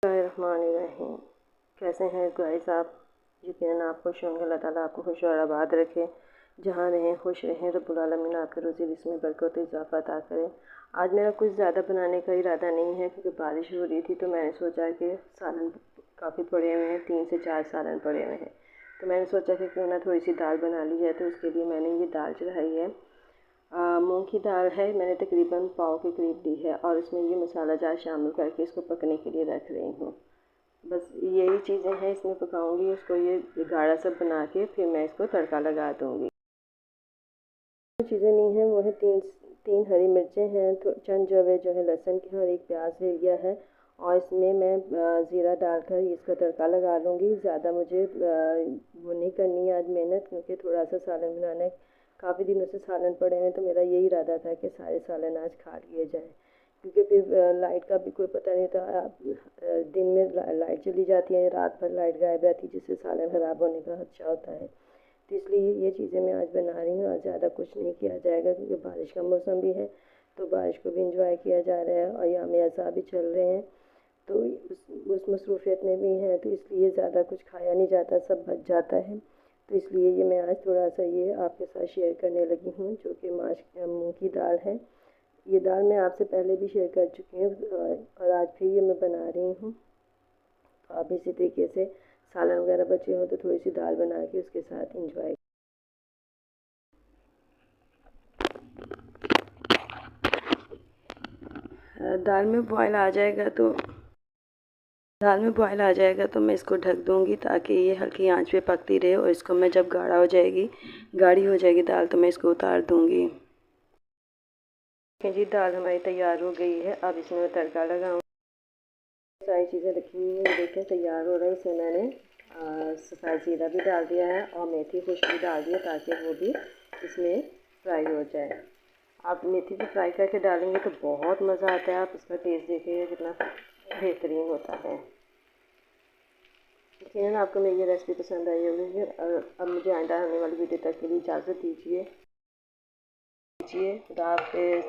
बिस्मिल्लाहिर्रहमानिर्रहीम। कैसे हैं गाइस आप? यकीनन आप खुश होंगे। अल्लाह ताला आपको खुश और आबाद रखे। जहाँ रहें खुश रहें। रब्बुल आलमीन आपके रोज़ी रिज़्क़ में बरकत और इज़ाफ़ा अता करे। आज मेरा कुछ ज़्यादा बनाने का इरादा नहीं है क्योंकि बारिश हो रही थी, तो मैंने सोचा कि सालन काफ़ी पड़े हुए हैं, 3 से 4 सालन पड़े हुए हैं, तो मैंने सोचा कि क्यों ना थोड़ी सी दाल बना ली जाए। तो उसके लिए मैंने ये दाल चढ़ाई है। मूंग की दाल है, मैंने तकरीबन पाव के करीब ली है और इसमें ये मसाला जार शामिल करके इसको पकने के लिए रख रही हूँ। बस यही चीज़ें हैं इसमें पकाऊंगी। इसको ये गाढ़ा सा बना के फिर मैं इसको तड़का लगा दूँगी। जो चीज़ें ली हैं वो है तीन तीन हरी मिर्चें हैं, तो चंद जो है लहसुन के और एक प्याज ले लिया है। और इसमें मैं ज़ीरा डालकर इसका तड़का लगा लूँगी। ज़्यादा मुझे वो नहीं करनी है आज मेहनत, क्योंकि थोड़ा सा सालन बनाना है। काफ़ी दिनों से सालन पड़े हैं, तो मेरा यही इरादा था कि सारे सालन आज खा लिए जाए, क्योंकि फिर लाइट का भी कोई पता नहीं था। दिन में लाइट चली जाती है, रात भर लाइट गायब रहती है, जिससे सालन ख़राब होने का खदशा होता है। तो इसलिए ये चीज़ें मैं आज बना रही हूँ। आज ज़्यादा कुछ नहीं किया जाएगा क्योंकि बारिश का मौसम भी है, तो बारिश को भी इंजॉय किया जा रहा है और याम अज़ा भी चल रहे हैं, तो उस मसरूफ़ियत में भी हैं, तो इसलिए ज़्यादा कुछ खाया नहीं जाता, सब बच जाता है। तो इसलिए ये मैं आज थोड़ा सा ये आपके साथ शेयर करने लगी हूँ, जो कि मूँग की दाल है। ये दाल मैं आपसे पहले भी शेयर कर चुकी हूँ और आज फिर ये मैं बना रही हूँ। तो आप इसी तरीके से सालन वगैरह बचे हो तो थोड़ी सी दाल बना के उसके साथ इंजॉय। दाल में बॉयल आ जाएगा तो मैं इसको ढक दूँगी ताकि ये हल्की आंच पे पकती रहे, और इसको मैं जब गाढ़ी हो जाएगी दाल, तो मैं इसको उतार दूँगी। जी, दाल हमारी तैयार हो गई है। अब इसमें मैं तड़का लगाऊँ। सारी चीज़ें रखी हुई हैं, देखें तैयार हो रहा है। इसमें मैंने सफ़ेद ज़ीरा भी डाल दिया है और मेथी खुश्क भी डाल दिया, ताकि वो भी इसमें फ्राई हो जाए। आप मेथी को फ्राई करके डालेंगे तो बहुत मज़ा आता है। आप इसका टेस्ट देखिए कितना बेहतरीन होता है। यकीनन आपको मेरी ये रेसिपी पसंद आई होगी। और अब मुझे आइंदा आने वाली वीडियो तक के लिए इजाज़त दीजिए। खुदा हाफिज़।